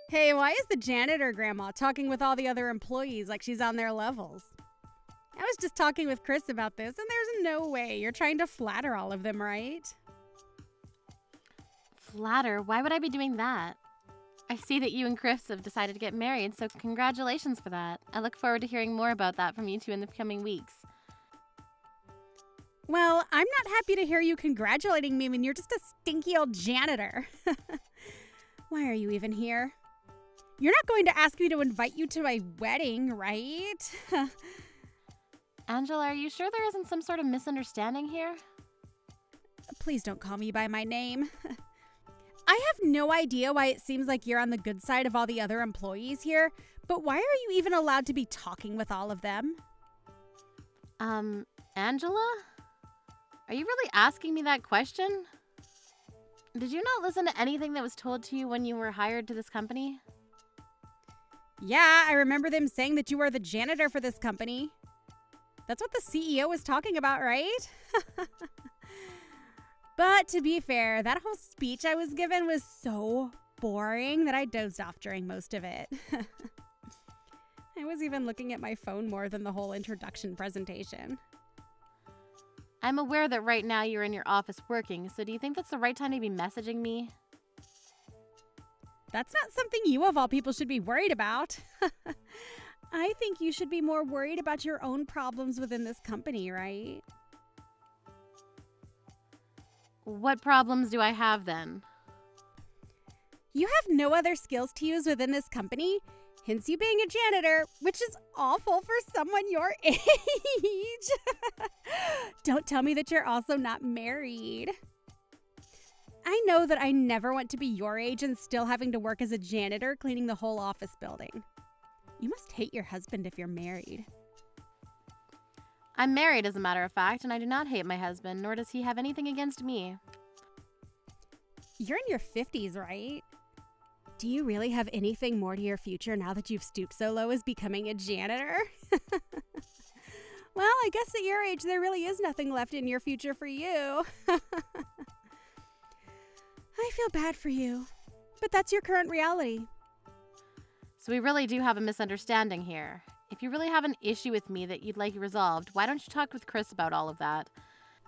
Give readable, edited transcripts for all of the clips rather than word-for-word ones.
Hey, why is the janitor grandma talking with all the other employees like she's on their levels? I was just talking with Chris about this, and there's no way you're trying to flatter all of them, right? Flatter? Why would I be doing that? I see that you and Chris have decided to get married, so congratulations for that. I look forward to hearing more about that from you two in the coming weeks. Well, I'm not happy to hear you congratulating me when you're just a stinky old janitor. Why are you even here? You're not going to ask me to invite you to my wedding, right? Angela, are you sure there isn't some sort of misunderstanding here? Please don't call me by my name. I have no idea why it seems like you're on the good side of all the other employees here, but why are you even allowed to be talking with all of them? Angela? Are you really asking me that question? Did you not listen to anything that was told to you when you were hired to this company? Yeah, I remember them saying that you are the janitor for this company. That's what the CEO was talking about, right? But to be fair, that whole speech I was given was so boring that I dozed off during most of it. I was even looking at my phone more than the whole introduction presentation. I'm aware that right now you're in your office working, so do you think that's the right time to be messaging me? That's not something you of all people should be worried about. I think you should be more worried about your own problems within this company, right? What problems do I have then? You have no other skills to use within this company, hence you being a janitor, which is awful for someone your age. Don't tell me that you're also not married. I know that I never want to be your age and still having to work as a janitor cleaning the whole office building. You must hate your husband if you're married. I'm married, as a matter of fact, and I do not hate my husband, nor does he have anything against me. You're in your 50s, right? Do you really have anything more to your future now that you've stooped so low as becoming a janitor? Well, I guess at your age, there really is nothing left in your future for you. I feel bad for you, but that's your current reality. So we really do have a misunderstanding here. If you really have an issue with me that you'd like resolved, why don't you talk with Chris about all of that?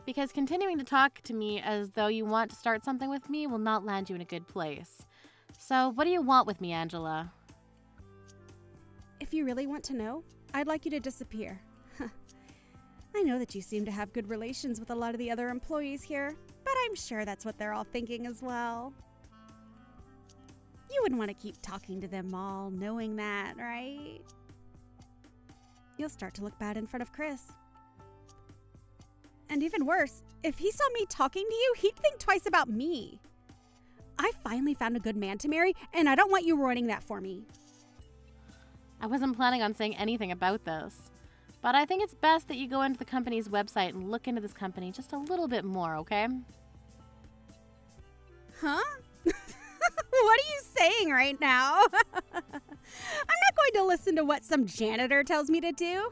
Because continuing to talk to me as though you want to start something with me will not land you in a good place. So what do you want with me, Angela? If you really want to know, I'd like you to disappear. I know that you seem to have good relations with a lot of the other employees here, but I'm sure that's what they're all thinking as well. You wouldn't want to keep talking to them all, knowing that, right? You'll start to look bad in front of Chris. And even worse, if he saw me talking to you, he'd think twice about me. I finally found a good man to marry, and I don't want you ruining that for me. I wasn't planning on saying anything about this, but I think it's best that you go into the company's website and look into this company just a little bit more, okay? Huh? What are you saying right now? I'm not going to listen to what some janitor tells me to do.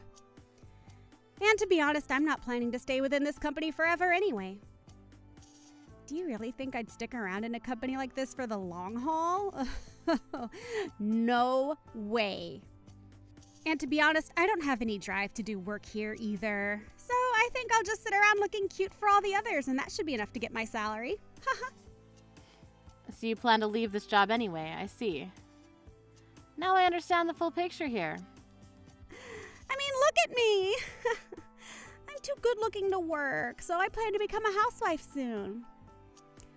And to be honest, I'm not planning to stay within this company forever anyway. Do you really think I'd stick around in a company like this for the long haul? No way. And to be honest, I don't have any drive to do work here either. So I think I'll just sit around looking cute for all the others, and that should be enough to get my salary. Haha. So you plan to leave this job anyway, I see. Now I understand the full picture here. I mean, look at me. I'm too good looking to work, so I plan to become a housewife soon.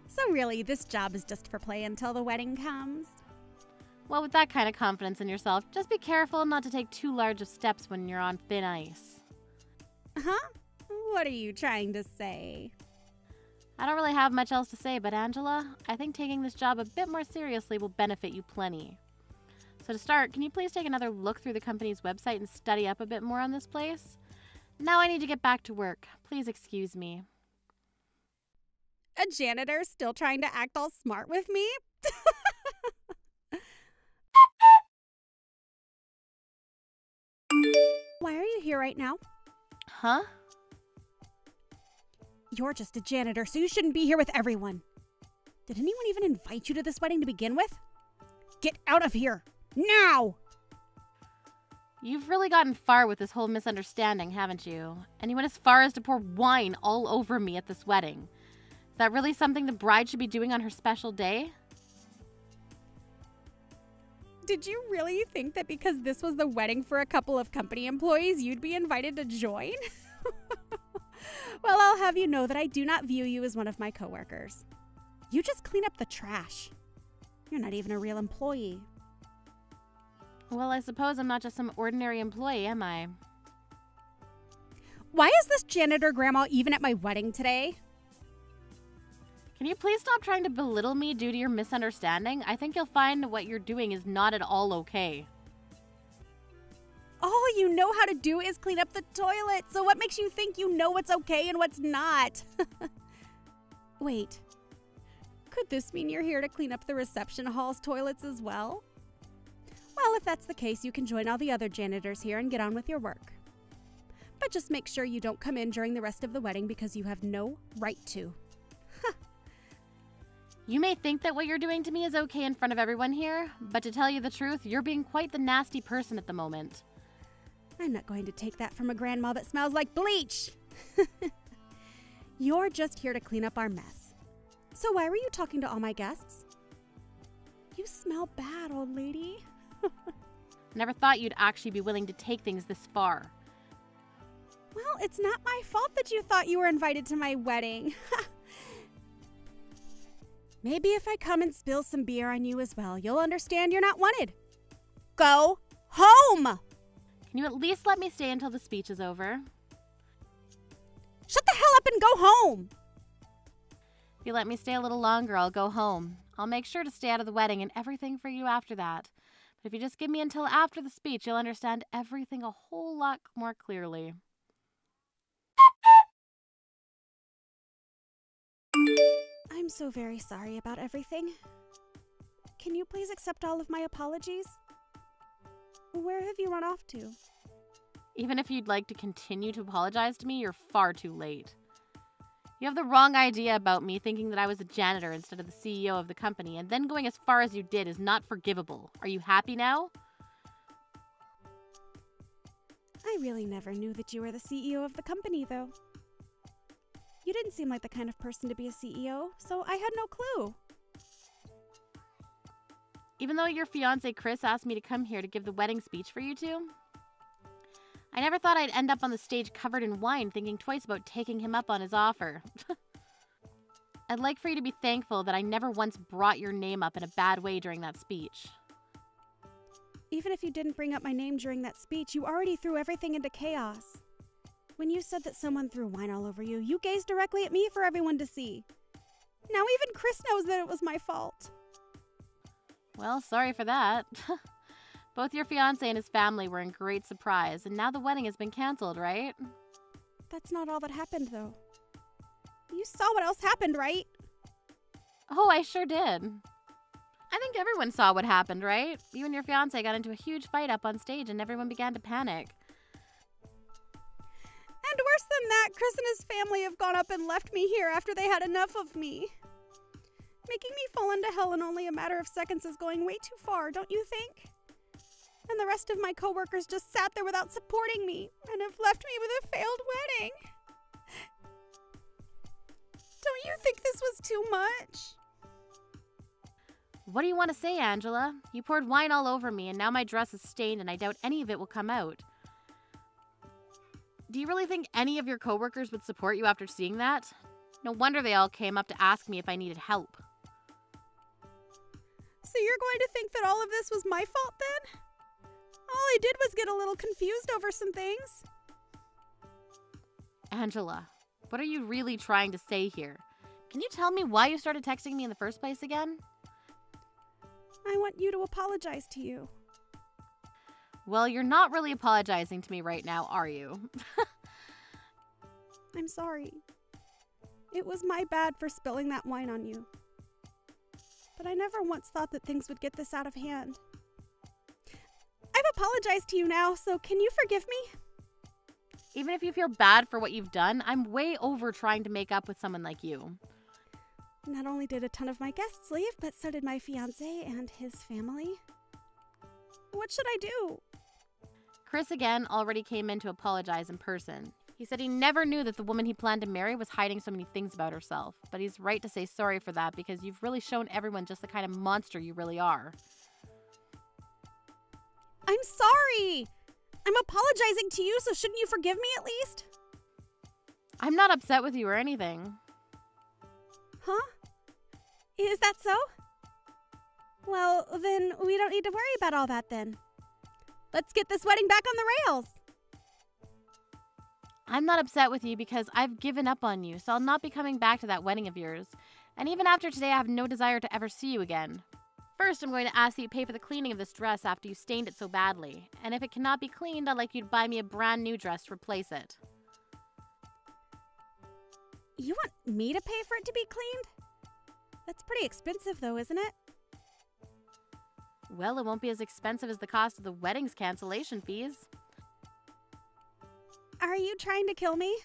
So really, this job is just for play until the wedding comes. Well, with that kind of confidence in yourself, just be careful not to take too large of steps when you're on thin ice. Huh? What are you trying to say? I don't really have much else to say, but Angela, I think taking this job a bit more seriously will benefit you plenty. So to start, can you please take another look through the company's website and study up a bit more on this place? Now I need to get back to work. Please excuse me. A janitor still trying to act all smart with me? Why are you here right now? Huh? You're just a janitor, so you shouldn't be here with everyone. Did anyone even invite you to this wedding to begin with? Get out of here! Now! You've really gotten far with this whole misunderstanding, haven't you? And you went as far as to pour wine all over me at this wedding. Is that really something the bride should be doing on her special day? Did you really think that because this was the wedding for a couple of company employees, you'd be invited to join? Well, I'll have you know that I do not view you as one of my coworkers. You just clean up the trash. You're not even a real employee. Well, I suppose I'm not just some ordinary employee, am I? Why is this janitor grandma even at my wedding today? Can you please stop trying to belittle me due to your misunderstanding? I think you'll find what you're doing is not at all okay. All you know how to do is clean up the toilet, so what makes you think you know what's okay and what's not? Wait, could this mean you're here to clean up the reception hall's toilets as well? Well, if that's the case, you can join all the other janitors here and get on with your work. But just make sure you don't come in during the rest of the wedding because you have no right to. You may think that what you're doing to me is okay in front of everyone here, but to tell you the truth, you're being quite the nasty person at the moment. I'm not going to take that from a grandma that smells like bleach. You're just here to clean up our mess. So why were you talking to all my guests? You smell bad, old lady. Never thought you'd actually be willing to take things this far. Well, it's not my fault that you thought you were invited to my wedding. Maybe if I come and spill some beer on you as well, you'll understand you're not wanted. Go home! Can you at least let me stay until the speech is over? Shut the hell up and go home! If you let me stay a little longer, I'll go home. I'll make sure to stay out of the wedding and everything for you after that. But if you just give me until after the speech, you'll understand everything a whole lot more clearly. I'm so very sorry about everything. Can you please accept all of my apologies? Where have you run off to? Even if you'd like to continue to apologize to me, you're far too late. You have the wrong idea about me thinking that I was a janitor instead of the CEO of the company, and then going as far as you did is not forgivable. Are you happy now? I really never knew that you were the CEO of the company, though. You didn't seem like the kind of person to be a CEO, so I had no clue. Even though your fiancé Chris asked me to come here to give the wedding speech for you two, I never thought I'd end up on the stage covered in wine thinking twice about taking him up on his offer. I'd like for you to be thankful that I never once brought your name up in a bad way during that speech. Even if you didn't bring up my name during that speech, you already threw everything into chaos. When you said that someone threw wine all over you, you gazed directly at me for everyone to see. Now even Chris knows that it was my fault. Well, sorry for that. Both your fiancé and his family were in great surprise, and now the wedding has been canceled, right? That's not all that happened, though. You saw what else happened, right? Oh, I sure did. I think everyone saw what happened, right? You and your fiancé got into a huge fight up on stage, and everyone began to panic. And worse than that, Chris and his family have gone up and left me here after they had enough of me. Making me fall into hell in only a matter of seconds is going way too far, don't you think? And the rest of my coworkers just sat there without supporting me and have left me with a failed wedding. Don't you think this was too much? What do you want to say, Angela? You poured wine all over me, and now my dress is stained, and I doubt any of it will come out. Do you really think any of your coworkers would support you after seeing that? No wonder they all came up to ask me if I needed help. So you're going to think that all of this was my fault then? All I did was get a little confused over some things. Angela, what are you really trying to say here? Can you tell me why you started texting me in the first place again? I want you to apologize to you. Well, you're not really apologizing to me right now, are you? I'm sorry. It was my bad for spilling that wine on you. But I never once thought that things would get this out of hand. I've apologized to you now, so can you forgive me? Even if you feel bad for what you've done, I'm way over trying to make up with someone like you. Not only did a ton of my guests leave, but so did my fiancé and his family. What should I do? Chris again already came in to apologize in person. He said he never knew that the woman he planned to marry was hiding so many things about herself, but he's right to say sorry for that because you've really shown everyone just the kind of monster you really are. I'm sorry! I'm apologizing to you, so shouldn't you forgive me at least? I'm not upset with you or anything. Huh? Is that so? Well, then we don't need to worry about all that then. Let's get this wedding back on the rails. I'm not upset with you because I've given up on you, so I'll not be coming back to that wedding of yours. And even after today, I have no desire to ever see you again. First, I'm going to ask that you pay for the cleaning of this dress after you stained it so badly. And if it cannot be cleaned, I'd like you to buy me a brand new dress to replace it. You want me to pay for it to be cleaned? That's pretty expensive though, isn't it? Well, it won't be as expensive as the cost of the wedding's cancellation fees. Are you trying to kill me?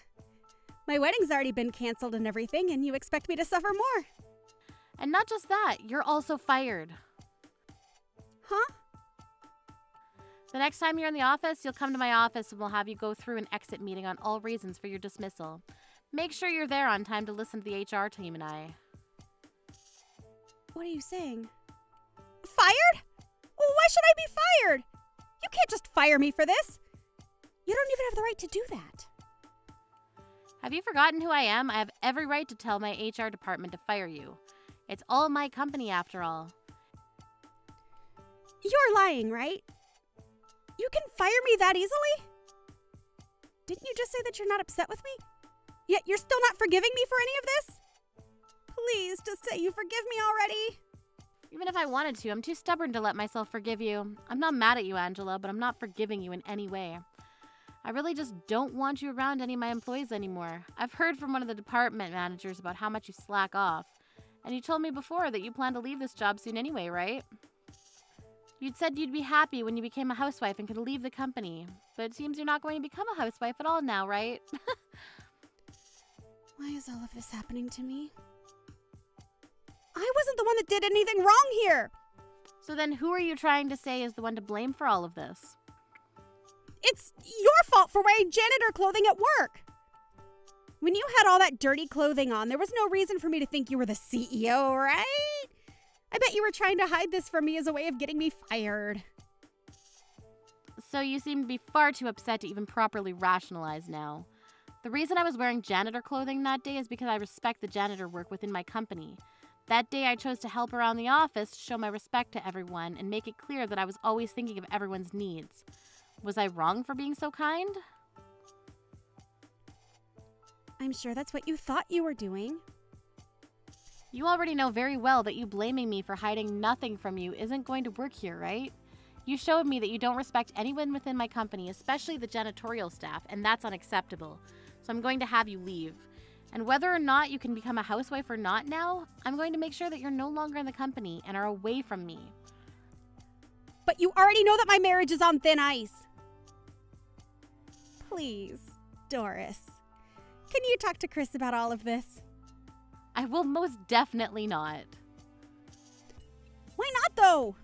My wedding's already been canceled and everything, and you expect me to suffer more. And not just that, you're also fired. Huh? The next time you're in the office, you'll come to my office and we'll have you go through an exit meeting on all reasons for your dismissal. Make sure you're there on time to listen to the HR team and I. What are you saying? Fired? Well, why should I be fired? You can't just fire me for this. You don't even have the right to do that. Have you forgotten who I am? I have every right to tell my HR department to fire you. It's all my company after all. You're lying, right? You can fire me that easily? Didn't you just say that you're not upset with me? Yet you're still not forgiving me for any of this? Please, just say you forgive me already. Even if I wanted to, I'm too stubborn to let myself forgive you. I'm not mad at you, Angela, but I'm not forgiving you in any way. I really just don't want you around any of my employees anymore. I've heard from one of the department managers about how much you slack off. And you told me before that you plan to leave this job soon anyway, right? You'd said you'd be happy when you became a housewife and could leave the company. But it seems you're not going to become a housewife at all now, right? Why is all of this happening to me? I wasn't the one that did anything wrong here. So then who are you trying to say is the one to blame for all of this? It's your fault for wearing janitor clothing at work. When you had all that dirty clothing on, there was no reason for me to think you were the CEO, right? I bet you were trying to hide this from me as a way of getting me fired. So you seem to be far too upset to even properly rationalize now. The reason I was wearing janitor clothing that day is because I respect the janitor work within my company. That day I chose to help around the office to show my respect to everyone and make it clear that I was always thinking of everyone's needs. Was I wrong for being so kind? I'm sure that's what you thought you were doing. You already know very well that you blaming me for hiding nothing from you isn't going to work here, right? You showed me that you don't respect anyone within my company, especially the janitorial staff, and that's unacceptable. So I'm going to have you leave. And whether or not you can become a housewife or not now, I'm going to make sure that you're no longer in the company and are away from me. But you already know that my marriage is on thin ice. Please, Doris. Can you talk to Chris about all of this? I will most definitely not. Why not, though?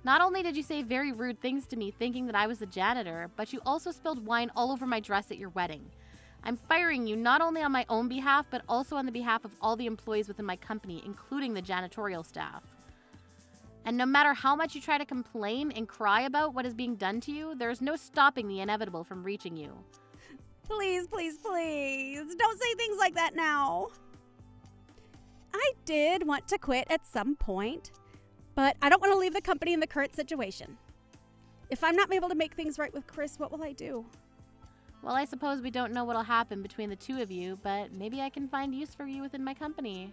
Not only did you say very rude things to me thinking that I was the janitor, but you also spilled wine all over my dress at your wedding. I'm firing you not only on my own behalf, but also on the behalf of all the employees within my company, including the janitorial staff. And no matter how much you try to complain and cry about what is being done to you, there is no stopping the inevitable from reaching you. Please, please, please, don't say things like that now. I did want to quit at some point, but I don't want to leave the company in the current situation. If I'm not able to make things right with Chris, what will I do? Well, I suppose we don't know what'll happen between the two of you, but maybe I can find use for you within my company.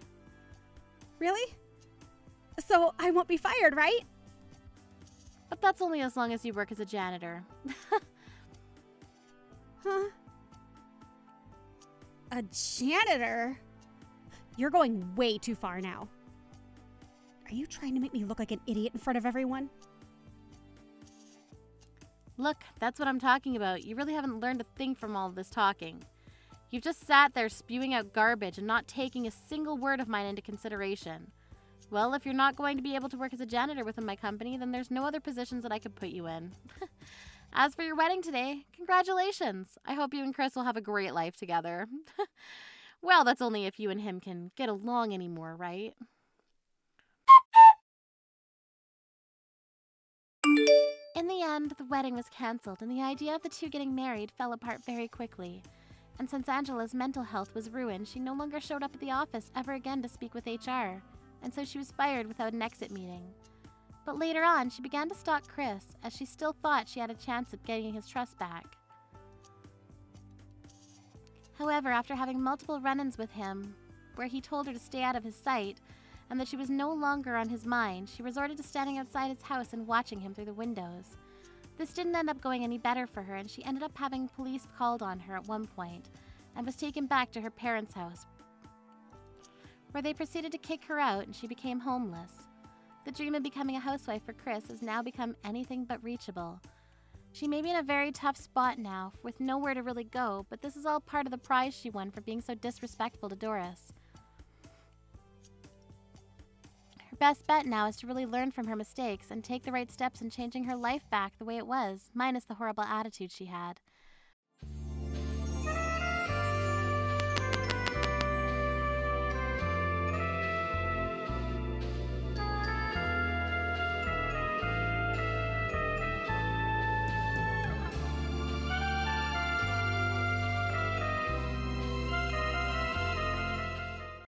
Really? So I won't be fired, right? But that's only as long as you work as a janitor. Huh? A janitor? You're going way too far now. Are you trying to make me look like an idiot in front of everyone? Look, that's what I'm talking about. You really haven't learned a thing from all of this talking. You've just sat there spewing out garbage and not taking a single word of mine into consideration. Well, if you're not going to be able to work as a janitor within my company, then there's no other positions that I could put you in. As for your wedding today, congratulations. I hope you and Chris will have a great life together. Well, that's only if you and him can get along anymore, right? In the end, the wedding was cancelled, and the idea of the two getting married fell apart very quickly. And since Angela's mental health was ruined, she no longer showed up at the office ever again to speak with HR, and so she was fired without an exit meeting. But later on, she began to stalk Chris, as she still thought she had a chance of getting his trust back. However, after having multiple run-ins with him, where he told her to stay out of his sight, and that she was no longer on his mind, she resorted to standing outside his house and watching him through the windows. This didn't end up going any better for her, and she ended up having police called on her at one point, and was taken back to her parents' house, where they proceeded to kick her out and she became homeless. The dream of becoming a housewife for Chris has now become anything but reachable. She may be in a very tough spot now, with nowhere to really go, but this is all part of the prize she won for being so disrespectful to Doris. Her best bet now is to really learn from her mistakes and take the right steps in changing her life back the way it was, minus the horrible attitude she had.